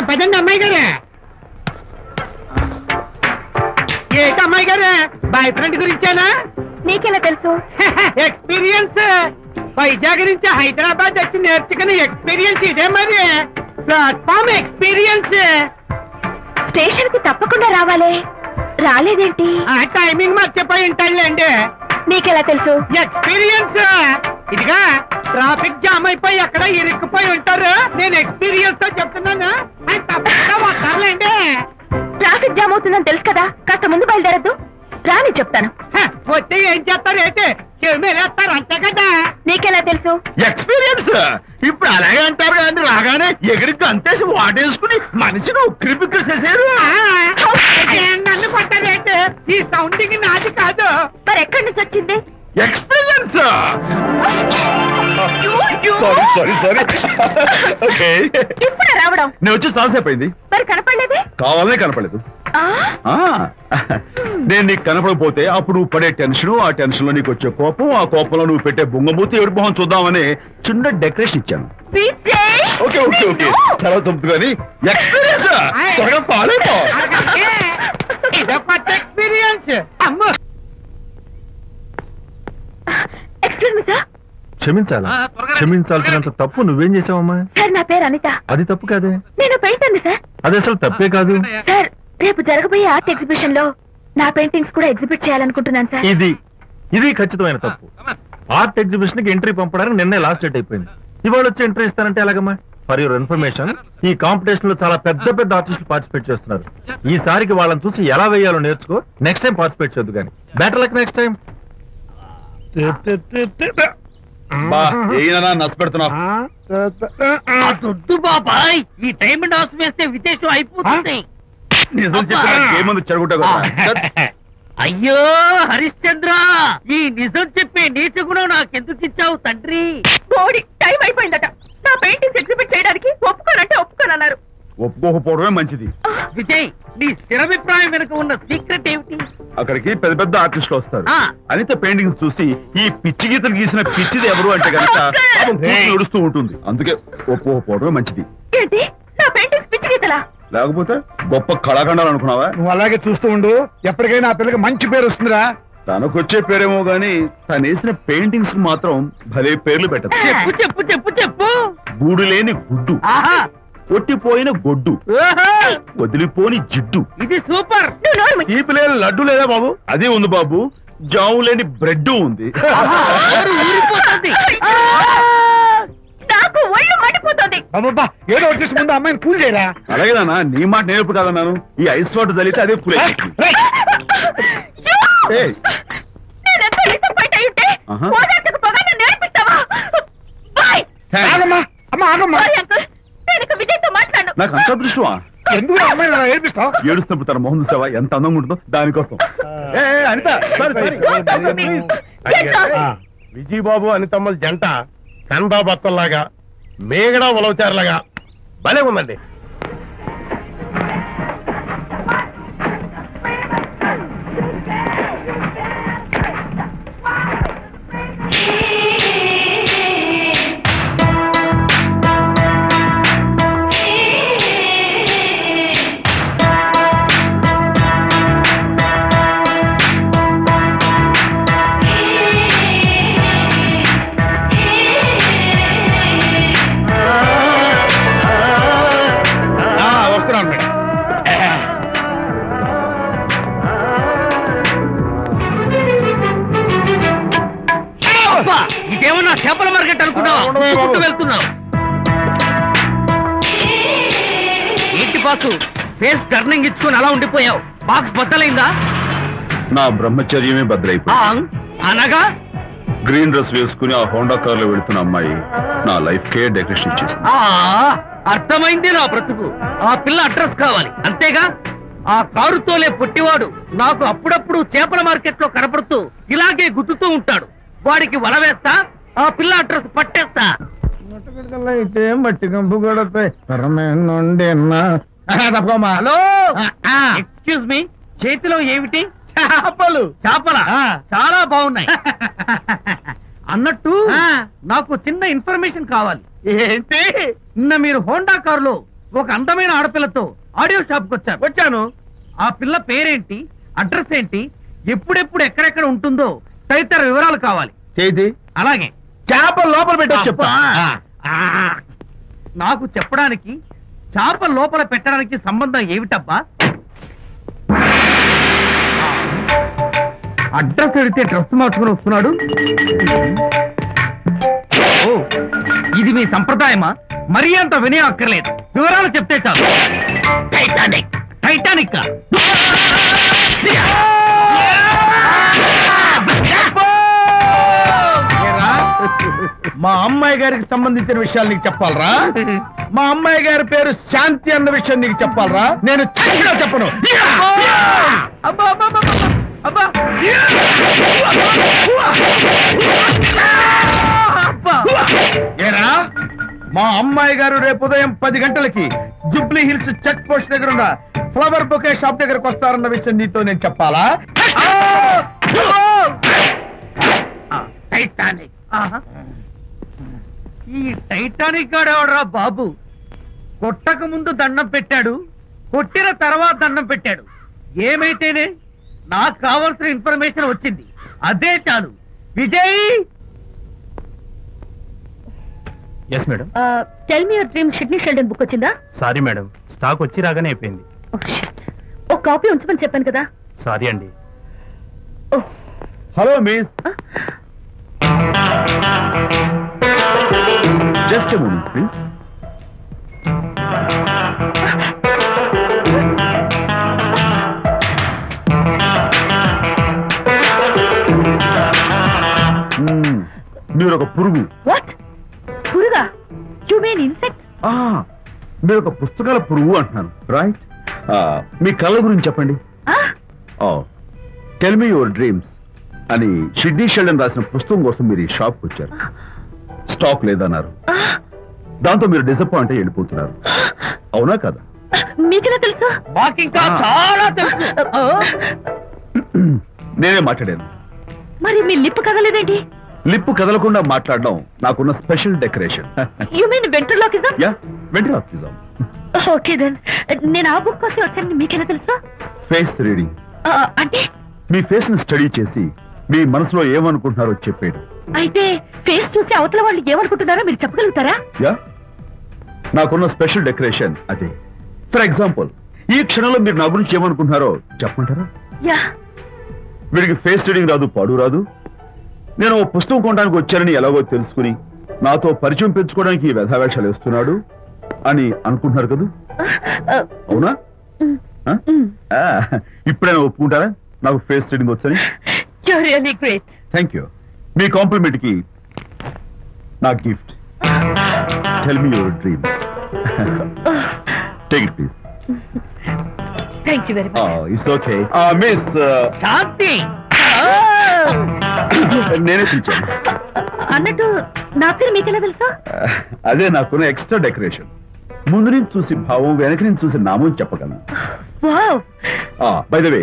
పదండి అమ్మాయి గారే. ఏంటి అమ్మాయి గారే, బాయ్ ఫ్రెండ్ గురించేనా? నీకెలా తెలుసు? ఎక్స్పీరియన్స్. వైజాగ్ నుంచి హైదరాబాద్ వచ్చి నేర్చుకునే ఎక్స్పీరియన్స్ ఇదే మరి. Platform experience. స్టేషన్ కి తప్పకుండా రావాలే, రాలేదేంటి? ఆ టైమింగ్ మర్చిపోయి ఉంటాడులేండి. నీకెలా తెలుసు? ఎక్స్పీరియన్స్. ఇదిగా ట్రాఫిక్ జామ్ అయిపోయి అక్కడ ఇరుక్కుపోయి ఉంటారు. నేను ఎక్స్పీరియన్స్ తో చెప్తున్నాను. ఆయన తప్పకుండా వస్తారులేండి. ట్రాఫిక్ జామ్ అవుతుందని తెలుసు కదా, కాస్త ముందు బయలుదేరద్దు. రాని చెప్తాను. వస్తే ఏం చేస్తారు ఏంటి, చెమేలేస్తారు అంతే కదా. నీకెలా తెలుసు? ఎక్స్పీరియన్స్. ఇప్పుడు అలాగే అంటారు కానీ రాగానే ఎగిరికి అంతేసి వాటేసుకుని మనిషిని ఉక్కిరి బిక్కిరి చేశారు. నన్ను కొట్టారేంటి, ఈ సౌండింగ్ నాది కాదు. మరి ఎక్కడి నుంచి వచ్చింది? ఎక్స్పీరియన్స్. Sorry okay. ఇప్పుడు రావడం నేను వచ్చి చాలాసేపు అయింది. మరి కనపడలేదే? కావాలనే కనపడలేదు. నేను నీకు కనపడకపోతే అప్పుడు నువ్వు పడే టెన్షన్, ఆ టెన్షన్ లో నీకు వచ్చే కోపం, ఆ కోపంలో నువ్వు పెట్టే బొంగమూతి ఏడు మొహం చూద్దామని చిన్న డెకరేషన్ ఇచ్చాను. ఓకే ఓకే ఓకే చాలా తప్పు కానీ ఎక్స్పీరియన్స్. త్వరగా పాలైపో. ఇదో కొత్త ఎక్స్పీరియన్స్. అమ్మో. Excuse me sir. క్షమించాలా? క్షమించాల్సినంత తప్పు నువ్వేం చేసావమ్మా? సార్ నా పేరు అనిత. అది తప్పు కాదే. నేను పెయింటర్ సార్. అది అసలు తప్పే కాదు సార్. రేపు జరగబోయే ఆర్ట్ ఎగ్జిబిషన్ లో నా పెయింటింగ్స్ కూడా ఎగ్జిబిట్ చేయాలనుకుంటున్నాను సార్. ఇది ఖచ్చితమైన తప్పు. ఆర్ట్ ఎగ్జిబిషన్ కి ఎంట్రీ పంపడానికి నిన్నే లాస్ట్ డేట్ అయిపోయింది. ఇవాళ వచ్చి ఎంట్రీ ఇస్తారంటే ఎలాగమ్మా? ఫర్ యువర్ ఇన్ఫర్మేషన్, ఈ కాంపిటీషన్ లో చాలా పెద్ద పెద్ద ఆర్టిస్టులు పార్టిసిపేట్ చేస్తున్నారు. ఈసారికి వాళ్ళని చూసి ఎలా వేయాలో నేర్చుకో. నెక్స్ట్ టైం పార్టిసిపేట్ చేయొద్దు కానీ. Better luck next time. నష్టపెడుతున్నావు. బాబాయ్, ఈ టైం డాస్ వేస్తే విశేషం అయిపోతుంది. నిజం చెప్పి చెడగొట్టా. అయ్యో హరిశ్చంద్ర, ఈ నిజం చెప్పే నీచ గుణం నాకెందుకు ఇచ్చావు తండ్రి? బోడి టైం అయిపోయిందట. నా పెయింటింగ్స్ ఎగ్జిబిట్ చేయడానికి ఒప్పుకోనంటే ఒప్పుకోనన్నారు. ఒప్పుకోకపోవడమే మంచిది. విజయ్, నీ స్థిరాభిప్రాయం వెనుక ఉన్న సీక్రెట్ ఏమిటి? అక్కడికి పెద్ద పెద్ద ఆర్టిస్టులు వస్తారు. అనిత పెయింటింగ్స్ చూసి ఈ పిచ్చి గీతలు గీసిన పిచ్చిది ఎవరు అంటే కనుక నడుస్తూ ఉంటుంది. అందుకే ఒప్పుకోకపోవడమే మంచిది. ఏంటి, నా పెయింటింగ్స్ పిచ్చి గీతలా? లేకపోతే గొప్ప కళాఖండాలు అనుకున్నావా? నువ్వు అలాగే చూస్తూ ఉండు, ఎప్పటికైనా ఆ పిల్లకి మంచి పేరు వస్తుందిరా. తనకొచ్చే పేరేమో గాని తను వేసిన పెయింటింగ్స్ కు మాత్రం భలే పేర్లు పెట్టదు. చెప్పు చెప్పు చెప్పు చెప్పు. గూడు లేని గుడ్డు, కొట్టిపోయిన గొడ్డు, వదిలిపోని జిడ్డు. ఇది సూపర్. ఈ పిల్లలు లడ్డు లేదా బాబు? అదే ఉంది బాబు. జాము లేని బ్రెడ్ ఉంది. నాకు ఒళ్ళు మండిపోతుంది. అబ్బబ్బా, ఏదో వచ్చేసి ముందు అమ్మాయిని కూల్ చేయరా. అలాగేనా? నీ మాట నేర్పు కాదన్నాను. ఈ ఐస్ వాటర్ చలితే అదే పూలే. నాకు అంత అదృష్టమా? ఎందుకు అమ్మాయి ఏడిపిస్తావు? ఏడుస్తున్నప్పుడు తన మొహం చూసావా ఎంత అందంగా ఉంటుందో? దానికోసం. అనిత, విజయబాబు అనితమ్మల జంట కన్బాబత్తల్లాగా మేగడ ఉలవచారులాగా భలే ఉందండి. ఇదేమన్నా చేపల మార్కెట్ అనుకున్నావు? వెళ్తున్నావు ఏంటి బాసు? ఫేస్ టర్నింగ్ ఇచ్చుకుని అలా ఉండిపోయావు. బాక్స్ బద్దలైందా? నా బ్రహ్మచర్యమే బద్దలైపోయింది. అనగా గ్రీన్ డ్రెస్ వేసుకుని ఆ హోండా కార్ లో వెళుతున్న అమ్మాయి నా లైఫ్ కే డెకరేషన్ ఇచ్చేసింది. అర్థమైంది నా బ్రతుకు. ఆ పిల్ల అడ్రస్ కావాలి అంతేగా? ఆ కారు తోలే పొట్టివాడు నాకు అప్పుడప్పుడు చేపల మార్కెట్ లో కనపడుతూ ఇలాగే గుద్దుతూ ఉంటాడు. వాడికి వల వేస్తా, ఆ పిల్ల అడ్రస్ పట్టేస్తా. అయితే మట్టి కంపు కూడా హలో, ఎక్స్క్యూజ్ మీ, చేతిలో ఏమిటి? చేపలు. చేపల చాలా బాగున్నాయి. అన్నట్టు నాకు చిన్న ఇన్ఫర్మేషన్ కావాలి. ఏంటి? నిన్న మీరు హోండా కారులో ఒక అందమైన ఆడపిల్లతో ఆడియో షాప్కి వచ్చాను. ఆ పిల్ల పేరేంటి, అడ్రస్ ఏంటి, ఎప్పుడెప్పుడు ఎక్కడెక్కడ ఉంటుందో తదితర వివరాలు కావాలి. అలాగే చేపలు లోపల పెట్టచ్చు చెప్తా. నాకు చెప్పడానికి చేప లోపల పెట్టడానికి సంబంధం ఏమిటబ్బా? అడ్రస్ అడిగితే డ్రెస్ మార్చుకుని వస్తున్నాడు. ఓ, ఇది మీ సంప్రదాయమా? మరీ అంత వినయం అక్కర్లేదు, వివరాలు చెప్తే చాలు. టైటానిక్. టైటానిక్ మా అమ్మాయి గారికి సంబంధించిన విషయాలు నీకు చెప్పాలరా? మా అమ్మాయి గారి పేరు శాంతి అన్న విషయం నీకు చెప్పాలరా? నేను చెప్పను. ఏరా, మా అమ్మాయి గారు రేపు ఉదయం 10 గంటలకి జూబ్లీ హిల్స్ చెక్ పోస్ట్ దగ్గర ఉన్న ఫ్లవర్ బొకే షాప్ దగ్గరకు వస్తారన్న విషయం నీతో నేను చెప్పాలా? టైటానిక్. ఈ టైటానిక్ గాడెవడరా బాబు? కొట్టక ముందు దండం పెట్టాడు, కొట్టిన తర్వాత దండం పెట్టాడు. ఏమైతేనే నాకు కావాల్సిన ఇన్ఫర్మేషన్ వచ్చింది, అదే చాలు. Vijay. Yes madam. Tell me your dream Sidney Sheldon book వచ్చిందా? సారీ మేడం, స్టాక్ వచ్చి రాగానే అయిపోయింది. ఒక కాపీ ఉంచమని చెప్పాను కదా. సారీ అండి. Hello miss, just a moment please. మీరు ఒక పురుగు. వాట్? పురుగా? You mean insect? మీరు ఒక పుస్తకాల పురుగు అంటున్నాను, రైట్? మీ కళ గురించి చెప్పండి. టెల్ మీ యువర్ డ్రీమ్స్ అని సిడ్నీ షెల్డన్ రాసిన పుస్తకం కోసం మీరు ఈ షాప్కి వచ్చారు. స్టాక్ లేదన్నారు, దాంతో మీరు డిసప్పాయింట్ అయ్యి వెళ్ళిపోతున్నారు, అవునా కదా? మీకెలా తెలుసు? మాకింకా చాలా తెలుసు. నేనే మాట్లాడాను. మరి మీ లిప్ కదలేదేంటి? లిప్పు కదలకుండా మాట్లాడడం నాకున్న special decoration. You mean ventriloquism? Yeah, ventriloquism. Okay then, నేను ఆ బుక్ కోసం వచ్చానని మీకెలా తెలుసు? ఫేస్ రీడింగ్ అంటే మీ ఫేస్ ని స్టడీ చేసి మీ మనసులో ఏమనుకుంటున్నారో చెప్పేది. అయితే ఫేస్ చూసి అవతల వాళ్ళు ఏమనుకుంటున్నారో మీరు చెప్పగలుగుతారా? యా, నాకున్న స్పెషల్ డెకరేషన్ అదే. ఫర్ ఎగ్జాంపుల్, ఈ క్షణంలో మీరు నా గురించి ఏమనుకుంటున్నారో చెప్పమంటారా? యా. వీడికి ఫేస్ రీడింగ్ రాదు, పాడు రాదు. నేను ఓ పుస్తకం కొనడానికి వచ్చానని ఎలాగో తెలుసుకుని నాతో పరిచయం పెంచుకోవడానికి ఈ వ్యధావేషాలు వేస్తున్నాడు అని అనుకుంటున్నారు కదా, అవునా? ఇప్పుడైనా ఒప్పుకుంటారా నాకు ఫేస్ రీడింగ్ వచ్చని? You're really great. Thank you. మీ కాంప్లిమెంట్ కి నా గిఫ్ట్. Tell me your dreams. Take it please. Thank you very much. It's okay. Miss Shanti. నేనే పిలిచాను. అన్నట్టు నా పేరు మీకెలా తెలుసా? అదే నాకున్న ఎక్స్ట్రా డెకరేషన్. ముందు నుంచి చూసి భావం, వెనక నుంచి చూసి నామం చెప్పగలను. వావ్. బై ద వే,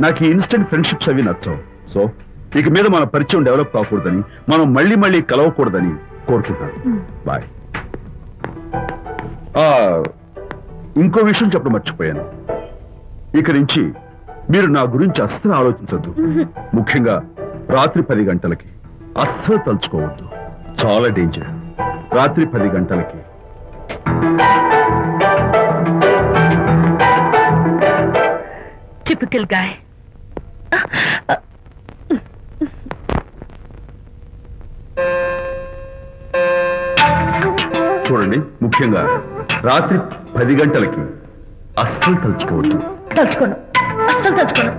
నాకు ఈ ఇన్స్టెంట్ ఫ్రెండ్షిప్స్ అవి నచ్చవు. సో ఇక మీద మన పరిచయం డెవలప్ కాకూడదని, మనం మళ్ళీ మళ్ళీ కలవకూడదని కోరుకుంటాను. బాయ్. ఇంకో విషయం చెప్పడం మర్చిపోయాను. ఇక నుంచి మీరు నా గురించి అస్సలు ఆలోచించొద్దు. ముఖ్యంగా రాత్రి 10 గంటలకి అస్సలు తలుచుకోవద్దు, చాలా డేంజర్. రాత్రి 10 గంటలకి. Typical guy. చూడండి, ముఖ్యంగా రాత్రి 10 గంటలకి అస్సలు తలుచుకోవద్దు. తలుచుకోను, అస్సలు తలుచుకోను.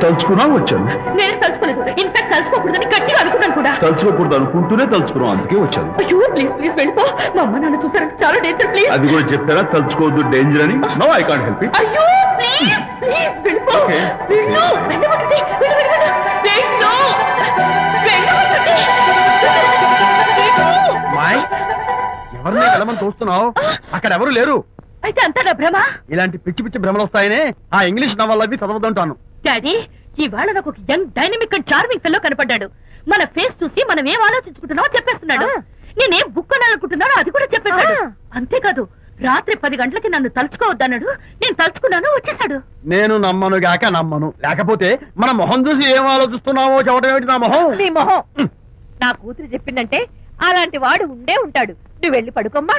తలుచుకున్నా వచ్చాను. నేను తలుచుకోలేదు. ఇన్ఫాక్ట్ తలుచుకోకూడదని గట్టిగా అనుకున్నాను కూడా. తలుచుకోకూడదు అనుకుంటూనే తలుచుకున్నాం, అందుకే వచ్చాను. అయ్యో ప్లీజ్ ప్లీజ్ వెళ్ళిపో. మా అమ్మ నాన్న చూసారంటే చాలా డేంజర్. ప్లీజ్. అది కూడా చెప్పారా తలుచుకోవద్దు డేంజర్ అని? No, I can't help it. అయ్యో ప్లీజ్ ప్లీజ్ వెళ్ళిపో. Okay. వెళ్ళు, వెళ్ళమంటుంది. వెళ్ళు వెళ్ళు వెళ్ళు. వెళ్ళు, వెళ్ళమంటుంది. వెళ్ళు. మాయ్, ఎవరిని వెళ్ళమని చూస్తున్నావు? అక్కడ ఎవరు లేరు. అయితే అంతా నా భ్రమ. ఇలాంటి పిచ్చి పిచ్చి భ్రమలు వస్తాయనే ఆ ఇంగ్లీష్ నవల్ అవి చదవదంటాను. డాడీ, ఇవాళ నాకు ఒక young dynamic and charming fellow కనపడ్డాడు. మన ఫేస్ చూసి మనం ఏం ఆలోచించుకుంటున్నామో చెప్పేస్తున్నాడు. నేనేం బుక్ అనాలనుకుంటున్నానో అది కూడా చెప్పేశాడు. అంతేకాదు, రాత్రి 10 గంటలకి నన్ను తలుచుకోవద్దన్నాడు. నేను తలుచుకున్నాను, వచ్చేసాడు. నేను నమ్మను గాక నమ్మను, లేకపోతే మన మొహం చూసి ఏం ఆలోచిస్తున్నావో చెప్పడం ఏమిటి? నా మొహం నీ మొహం. నా కూతురు చెప్పిందంటే అలాంటి వాడు ఉండే ఉంటాడు. నువ్వు వెళ్ళి పడుకోమ్మా.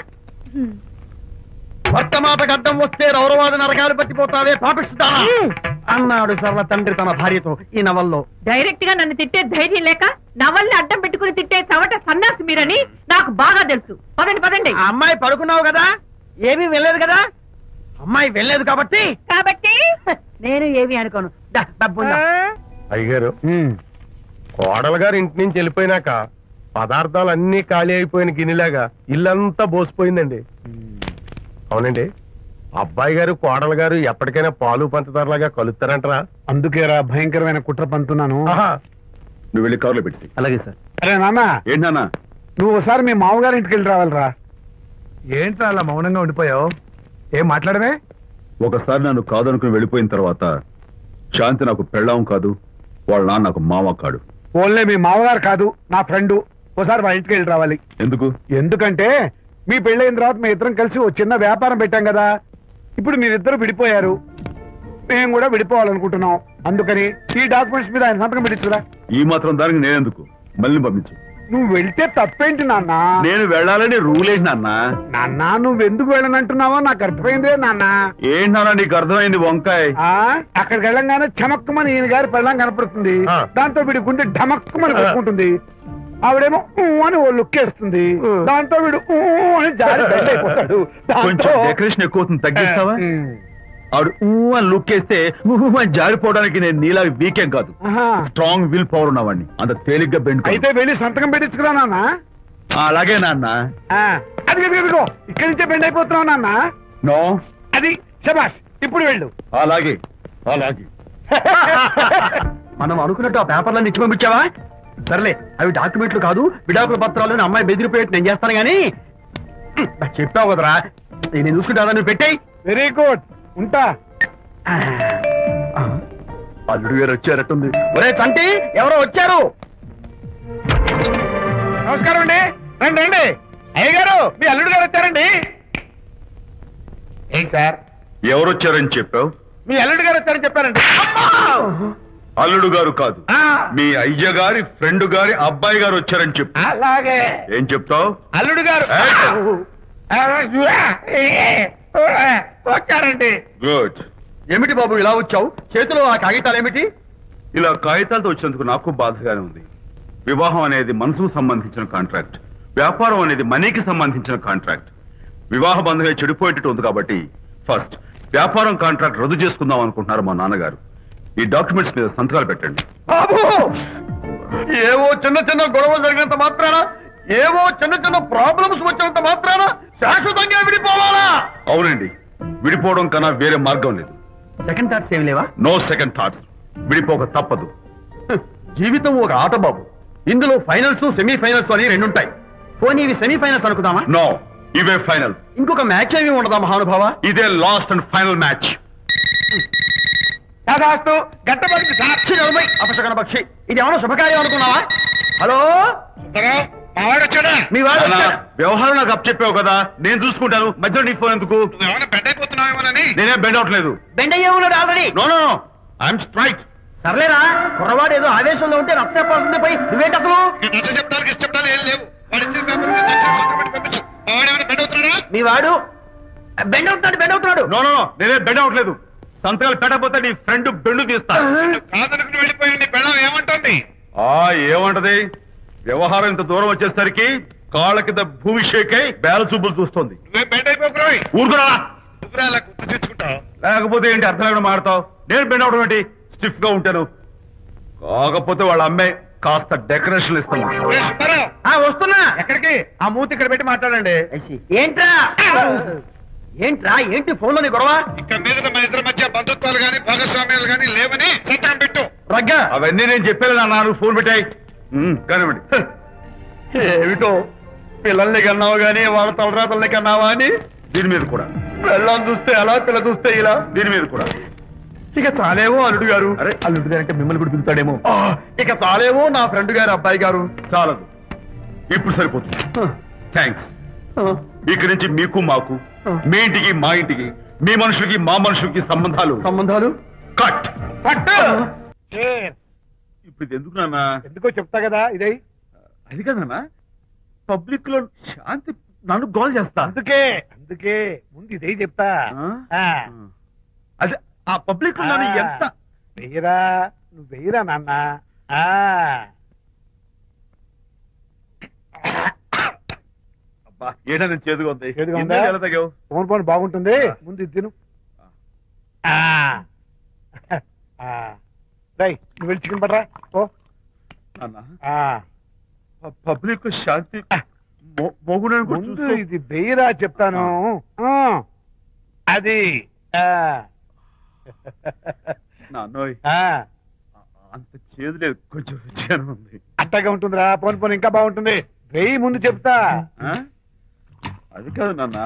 భర్త మాట గడ్డం వస్తే రౌరవాద నరకాలు పట్టిపోతావే పాపిస్తానా అన్నాడు సరళ తండ్రి తన భార్యతో ఈ నవల్లో. డైరెక్ట్ గా నన్ను తిట్టే ధైర్యం లేక నవల్ని అడ్డం పెట్టుకుని తిట్టే చవట సన్నాసి మీరని నాకు బాగా తెలుసు. పదండి పదండి. ఆ అమ్మాయి పడుకున్నావు కదా, ఏమీ వెళ్ళలేదు కదా. అమ్మాయి వెళ్ళలేదు కాబట్టి నేను ఏమి అనుకోను. అయ్యగారు, కోడలు గారు ఇంటి నుంచి వెళ్ళిపోయినాక పదార్థాలు అన్ని ఖాళీ అయిపోయిన గిన్నెలాగా ఇల్లంతా బోసిపోయిందండి. అవునండి, అబ్బాయి గారు కోడలు గారు ఎప్పటికైనా పాలు పంచదారలాగా కలుస్తారంటరా? అందుకేరా భయంకరమైన కుట్ర పంతున్నాను. నువ్వు వెళ్ళి కారులో పెట్టి. అలాగే సార్. అరే నాన్న, ఏంటి నాన్న? నువ్వు ఒకసారి మీ మామగారి ఇంటికి వెళ్ళి రావాలిరా. ఏంట్రా అలా మౌనంగా ఉండిపోయావు? ఏం మాట్లాడమే? ఒకసారి నన్ను కాదనుకుని వెళ్ళిపోయిన తర్వాత శాంతి నాకు పెళ్ళాం కాదు, వాళ్ళ నాన్న నాకు మామ కాడు. ఓన్లే మీ మామగారు కాదు, నా ఫ్రెండ్. ఒకసారి మా ఇంటికి వెళ్ళి రావాలి. ఎందుకు? ఎందుకంటే మీ పెళ్ళైన తర్వాత మీ ఇద్దరం కలిసి ఓ చిన్న వ్యాపారం పెట్టాం కదా. ఇప్పుడు మీరిద్దరు విడిపోయారు, మేము కూడా విడిపోవాలనుకుంటున్నాం. అందుకని ఈ డాక్యుమెంట్స్ మీద ఆయన సంతకం పెట్టించురా. ఈ మాత్రం దానికి నేనెందుకు? మళ్ళీ పంపించు. నువ్వు వెళ్తే తప్పేంటి నాన్న? నేను వెళ్ళాలని రూల్ ఏంటి నాన్న? నాన్న, నువ్వెందుకు వెళ్ళనంటున్నావో నాకు అర్థమైందే నాన్న. ఏంటి నాన్న నీకు అర్థమైంది? వంకాయ అక్కడికి వెళ్ళంగానే చమక్కుమని ఈయన గారి పెళ్ళం కనపడుతుంది. దాంతో వీడి గుండె ఢమక్కుమని కొట్టుకుంటుంది. ఆవిడేమో అని ఓ లుక్ వేస్తుంది. దాంతో వీడు అని జారి బెడ్ అయిపోతాడు. కొంచెం డెకరేషన్ ఎక్కువ అవుతుంది, తగ్గిస్తావా? ఆవిడ అని లుక్ వేస్తే అని జారిపోవడానికి నేను నీలా వీకేం కాదు, స్ట్రాంగ్ విల్ పవర్ ఉన్నవాడిని. అంత తేలిగ్గా బెండ్. అయితే వెళ్ళి సంతకం పెట్టించుకురా నాన్న. అలాగే నాన్న. అది ఇక్కడి నుంచే బెండ్ అయిపోతున్నావు నాన్న. నో, అది శబాష్. ఇప్పుడు వెళ్ళు. అలాగే అలాగే. మనం అనుకున్నట్టు ఆ పేపర్లను ఇచ్చి పంపించావా? సర్లే, అవి డాక్యుమెంట్లు కాదు, విడాకుల పత్రాలు. అమ్మాయి బెదిరిపోయేట్టు నేను చేస్తాను గానీ చెప్పావు కదరా, నేను చూసుకుంటా. నువ్వు పెట్టాయి. వెరీ గుడ్, ఉంటా. అల్లుడు గారు వచ్చారట్టుంది. ఒరే తంటి, ఎవరో వచ్చారు. నమస్కారం అండి. రండి రండి. అయ్య గారు, మీ అల్లుడు గారు వచ్చారండి. ఏంటి సార్? ఎవరు వచ్చారని చెప్పావు? మీ అల్లుడు గారు వచ్చారని చెప్పారండి. అల్లుడు గారు కాదు, మీ అయ్య గారి ఫ్రెండ్ గారి అబ్బాయి గారు వచ్చారని చెప్పు. అలాగే. ఏం చెప్తావు? అల్లుడు గారు వచ్చారండి. గుడ్. ఏమిటి బాబు ఇలా వచ్చావు? చేతిలో ఆ కాగితాలు ఏమిటి? ఇలా కాగితాలతో వచ్చినందుకు నాకు బాధగానే ఉంది. వివాహం అనేది మనసుకు సంబంధించిన కాంట్రాక్ట్, వ్యాపారం అనేది మనీకి సంబంధించిన కాంట్రాక్ట్. వివాహ బంధంగా చెడిపోయేటట్టు ఉంది కాబట్టి ఫస్ట్ వ్యాపారం కాంట్రాక్ట్ రద్దు చేసుకుందాం అనుకుంటున్నారు మా నాన్నగారు. ఈ డాక్యుమెంట్స్ మీద సంతకాలు పెట్టండి. బాబు, ఏవో చిన్న చిన్న గొడవలు జరిగినంత మాత్రాన, ఏవో చిన్న చిన్న ప్రాబ్లమ్స్ వచ్చినంత మాత్రాన శాశ్వతంగా విడిపోవాలా? అవునండి, విడిపోవడం కన్నా వేరే మార్గం లేదు. సెకండ్ థాట్స్ ఏమి లేవా? No second thoughts. విడిపోక తప్పదు. జీవితం ఒక ఆట బాబు. ఇందులో ఫైనల్స్, సెమీఫైనల్స్ అని రెండుంటాయి. పోనీ ఇవి సెమీఫైనల్స్ అనుకుందామా? నో, ఇవే ఫైనల్. ఇంకొక మ్యాచ్ ఏమి ఉండదా మహానుభావ? ఇదే లాస్ట్ అండ్ ఫైనల్ మ్యాచ్. గట్టబడి సాక్షి నిలబై అపశకన పక్షి. ఇది ఏమన్నా శుభకార్యం అనుకున్నావా? హలో, మీ వాడు వచ్చాడా? వ్యవహారం నాకు అప్ చెప్పావు కదా, నేను చూసుకుంటాను. మధ్యలో నీ ఫోన్ ఎందుకు? నేనే బెండ్ అవట్లేదు. బెండ్ అయ్యే ఉన్నాడు already. No no no, I'm straight. సర్లేరా, కుర్రవాడు ఏదో ఆవేశంలో ఉంటే రక్త చెప్పాల్సింది పోయి నువ్వేంటి అసలు? మీ వాడు బెండ్ అవుతున్నాడు. నో నో నో, నేనే బెండ్ అవట్లేదు. సంతకాలు పెట్టకపోతే నీ ఫ్రెండ్ బెండు తీస్తా. ఏమంటుంది? ఏమంటది? వ్యవహారం ఇంత దూరం వచ్చేసరికి కాళ్ళ కింద భూమి షేక్ అయి బేల చూపులు చూస్తుంది. ఊరుకురా. లేకపోతే ఏంటి అర్థం లేకుండా మాడతావు? నేను బెండ్ అవడం ఏంటి? స్టిఫ్ గా ఉంటాను. కాకపోతే వాళ్ళ అమ్మాయి కాస్త డెకరేషన్ ఇస్తాను. వస్తున్నా. ఎక్కడికి? ఆ మూతి ఇక్కడ పెట్టి మాట్లాడండి. ఏంట్రా ఏంటి ఫోన్ లోని గొడవ? ఇక మీద మన ఇద్దరి మధ్య బంధుత్వాలు గాని భాగస్వామ్యాలు గాని లేవని సంతకం పెట్టు. రగ్గా అవన్నీ నేను చెప్పాను అన్నారు. ఫోన్ పెట్టాయి కానివ్వండి. ఏమిటో పిల్లల్ని కన్నావు గానీ వాళ్ళ తలరాతల్ని కన్నావా అని దీని మీద కూడా పిల్లని చూస్తే అలా పిల్ల చూస్తే ఇలా దీని మీద కూడా ఇక చాలేమో అల్లుడు గారు. అరే అల్లుడు గారు అంటే మిమ్మల్ని కూడా పిలుతాడేమో. ఇక చాలేమో నా ఫ్రెండ్ గారు అబ్బాయి గారు. చాలదు, ఇప్పుడు సరిపోతుంది. థ్యాంక్స్. ఇక్కడి నుంచి మీకు మాకు, మీ ఇంటికి మా ఇంటికి, మీ మనుషులకి మా మనుషులకి సంబంధాలు కట్. ఇప్పుడు ఇది ఎందుకు నాన్న? ఎందుకో చెప్తా కదా ఇదే. అది కదన్నా, పబ్లిక్ లో శాంతి నన్ను గోల్ చేస్తా. అందుకే ముందు ఇదే చెప్తా. అదే ఆ పబ్లిక్ నన్ను ఎంత నువ్వు వెయ్యరా నాన్న. అబ్బా ఏదైనా చేదుగా ఉంది. ఫోన్ బాగుంటుంది. ముందు ఇది తిను. నువ్వు వెళ్ళి చికెన్ పడరా. పబ్లిక్ శాంతి ముందు ఇది వెయ్యరా చెప్తాను. అది నాన్నోయ్ అంత చేదు లేదు, కొంచెం రుచిగా ఉంది. అట్టగా ఉంటుందిరా. పోను ఇంకా బాగుంటుంది. వెయ్యి ముందు చెప్తా. అది కాదు నాన్న,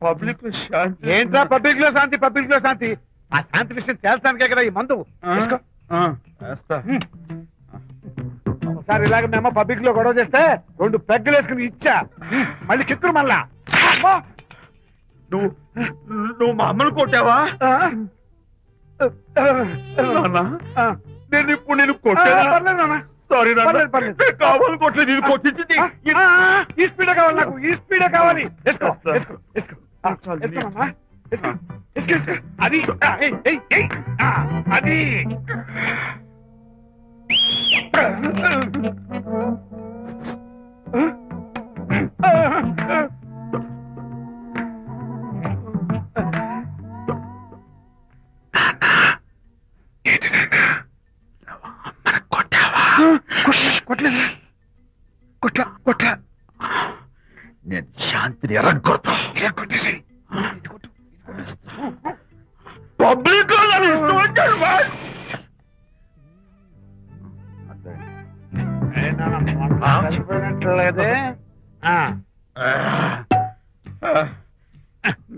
పబ్లిక్ లో శాంతి. ఏంట్రా పబ్లిక్ లో శాంతి? ఆ శాంతి విషయం తేల్చడానికే కదా ఈ మందు. ఒకసారి ఇలాగ మేము పబ్లిక్ లో గొడవ చేస్తే 2 పెగ్గలు వేసుకుని ఇచ్చా. మళ్ళీ కిక్కురు మళ్ళా. నువ్వు మా అమ్మను కొట్టావా? నేను ఇప్పుడు నేను కొట్టాను. సారీ కావాలి కొట్టలేదు. ఇది కొట్టించింది. ఈ స్పీడే కావాలి నాకు. ఈ స్పీడే కావాలి. అది అది కొట్లా నేను శాంతిని ఎరగొట్టేసి పబ్లిక్ లేదే.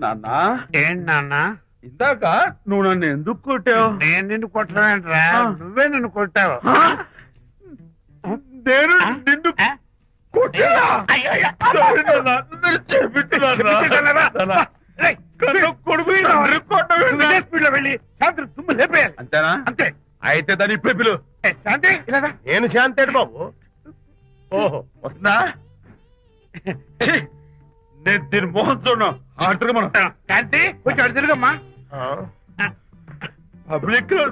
నాన్న ఏంటి నాన్న? ఇందాక నువ్వు నన్ను ఎందుకు కొట్టావు? నేను నిన్ను కొట్టలేంట్రా, నువ్వే నన్ను కొట్టావు. నేను నిన్ను అంతేనా? అంతే. అయితే దాని ఇప్పుడే పిలు. శాంతి నేను శాంతి బాబు. ఓహో వస్తుందా? నేను దీని మోహన్ చూడను. ఆటగా మనం శాంతి కొంచెం అటు తిరుగమ్మా. పబ్లిక్ లో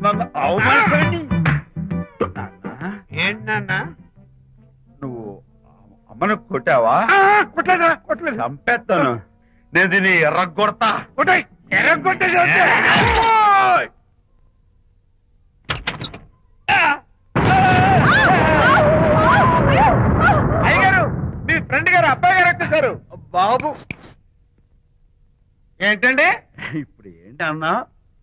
నన్ను అవమానించండి. ఏంటన్నా నువ్వు అమ్మను కొట్టావా? కొట్టలేదు. చంపేస్తాను. నేను దీన్ని ఎర్రగొడతా. ఎర్రగొట్టే అయ్యగారు, మీ ఫ్రెండ్ గారు అబ్బాయి గారు వచ్చేసారు. బాబు ఏంటండి ఇప్పుడు ఏంటి అన్నా?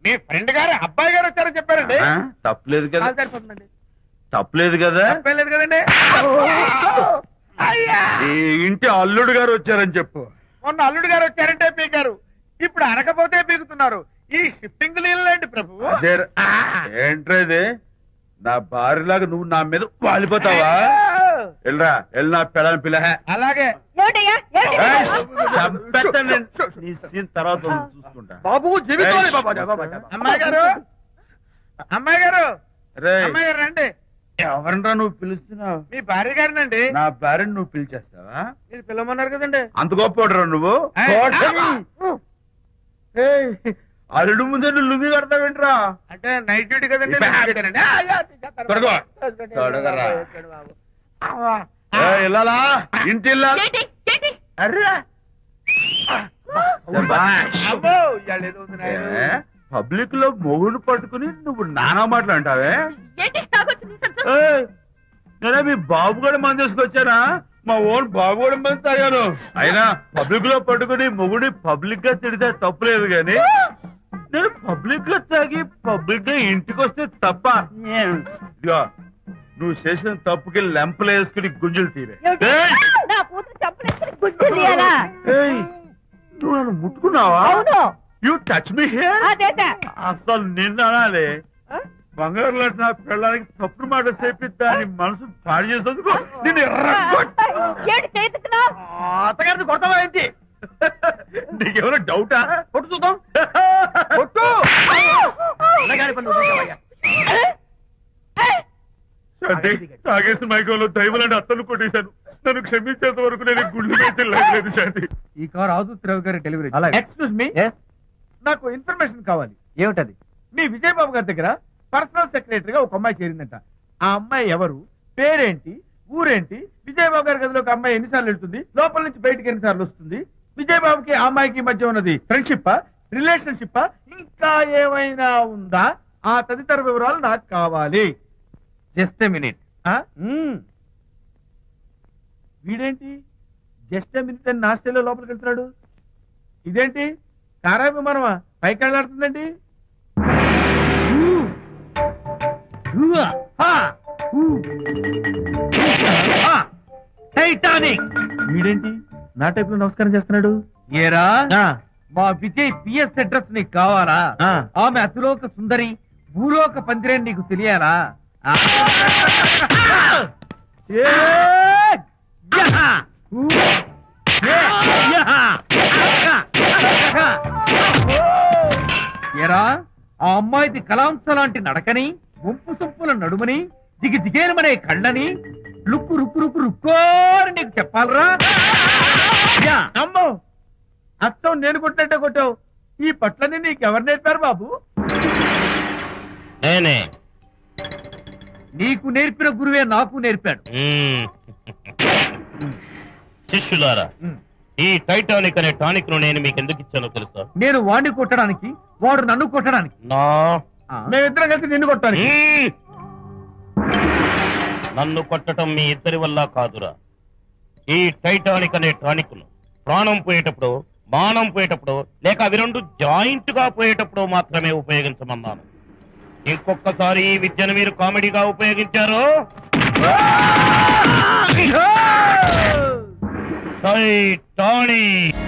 మీ ఫ్రెండ్ గారు అబ్బాయి గారు వచ్చారని చెప్పారండి. తప్పలేదు కదా? సరిపోతుందండి. తప్పలేదు కదా? తప్పలేదు కదండి. ఈ ఇంటి అల్లుడు గారు వచ్చారని చెప్పు. మొన్న అల్లుడు గారు వచ్చారంటే పీకారు, ఇప్పుడు అనకపోతే పీకుతున్నారు. ఈ షిఫ్టింగ్ నీళ్ళండి ప్రభు. ఏంట్రేది? నా భార్యలాగా నువ్వు నా మీద వాలిపోతావా? వెళ్ళరా, వెళ్ళి నా పెళ్ళని పిల్ల. అలాగే తర్వాత చూసుకుంటా. బాబు జీవితం. అమ్మాయి గారు, అమ్మాయి గారు, అమ్మాయి గారు రండి. ఎవరన్నా నువ్వు పిలుస్తున్నావు? మీ భార్య గారినండి. నా భార్యను నువ్వు పిలిచేస్తావా? మీరు పిల్లమన్నారు కదండి. అంత గొప్ప నువ్వు? అల్లుడు ముందే నువ్వు లుంగి కడతావేంట్రా? అంటే నైట్ డ్యూటీ కదండి. ఇల్లాలా ఇంటి పబ్లిక్ లో మొగుడు పట్టుకుని నువ్వు నానా మాటలు అంటావే? నేనే మీ బాబు కూడా మంది తీసుకొచ్చానా? మా ఓన్ బాబు కూడా మంది తాగాను. అయినా పబ్లిక్ లో పట్టుకుని మొగుడి పబ్లిక్ గా తిడితే తప్పులేదు గాని నేను పబ్లిక్ గా తాగి పబ్లిక్ గా ఇంటికి వస్తే తప్ప. ఇదిగో నువ్వు చేసిన తప్పుకి లెంపలు వేసుకుని గుంజులు తీరే. నువ్వు నన్ను ముట్టుకున్నావా? అవును. You touch me here? అదేదా అసలు నిన్న అనాలే బంగారు లాంటి నా పిల్లలకి తప్పుడు మాట చెప్పిద్దా అని మనసు పాడు చేసేందుకు నేను అత్తగారిని కొడతావా ఏంటి? నీకేమైనా డౌటా? కొట్టు చూద్దాం. కొట్టు. అన్నగారి పనులు చూసావయ్యా. శాంతి, తాగేసిన మైకంలో దైవలాంటి అత్తను కొట్టేశాను. నన్ను క్షమించేంత వరకు నేను గుళ్ళు వేసి లేదు. శాంతి, ఈ కార్ ఆదుత్రావు గారి డెలివరీ. ఎక్స్క్యూజ్ మీ, నాకు ఇన్ఫర్మేషన్ కావాలి. ఏమిటది? మీ విజయబాబు గారి దగ్గర పర్సనల్ సెక్రటరీగా ఒక అమ్మాయి చేరిందంట. ఆ అమ్మాయి ఎవరు, పేరేంటి, ఊరేంటి, విజయబాబు గారి గదిలో ఒక అమ్మాయి ఎన్నిసార్లు వెళ్తుంది, లోపల నుంచి బయటికి ఎన్నిసార్లు వస్తుంది, విజయబాబుకి ఆ అమ్మాయికి మధ్య ఉన్నది ఫ్రెండ్షిప్, రిలేషన్షిప్, ఇంకా ఏమైనా ఉందా? ఆ తదితర వివరాలు నాకు కావాలి. Just a minute. వీడేంటి జస్ట్ ఏ మినిట్ అని నాస్టేలో లోపలికి వెళ్తున్నాడు? ఇదేంటి కారా విమానమా పైకి వెళ్ళాడుతుందండి? టైటానిక్. వీడేంటి నా టైప్ లో నమస్కారం చేస్తున్నాడు? ఏరా, మా విజయ్ పిఎస్ అడ్రస్ నీకు కావాలా? ఆమె అతిలోక సుందరి, భూలోక పందిరేని నీకు తెలియాలా? ఏరా, ఆ అమ్మాయిది కలాంస లాంటి నడకని, వంపు సొంపుల నడుమని, దిగేలమనే కళ్ళని, లుక్కు రుక్కు రుక్కు రుక్కోని నీకు చెప్పాలరా? అమ్మో, అత్తం నేను కొట్టినట్టే కొట్టావు. ఈ పట్లని నీకెవరు నేర్పారు బాబు? నేనే. నీకు నేర్పిన గురువే నాకు నేర్పాడు. శిష్యులారా, ఈ టైటానిక్ అనే టానిక్ ను నేను మీకు ఎందుకు ఇచ్చానో తెలుసా? నేను వాడిని కొట్టడానికి, వాడు నన్ను కొట్టడానికి. మేమిద్దరం కలిసి నిన్ను కొట్టాను. నన్ను కొట్టడం మీ ఇద్దరి వల్ల కాదురా. ఈ టైటానిక్ అనే టానిక్ ను ప్రాణం పోయేటప్పుడు, మానం పోయేటప్పుడు, లేక అవి రెండు జాయింట్ గా పోయేటప్పుడు మాత్రమే ఉపయోగించమన్నాను. ఇంకొకసారి ఈ విద్యను మీరు కామెడీగా ఉపయోగించారు, టైటానిక్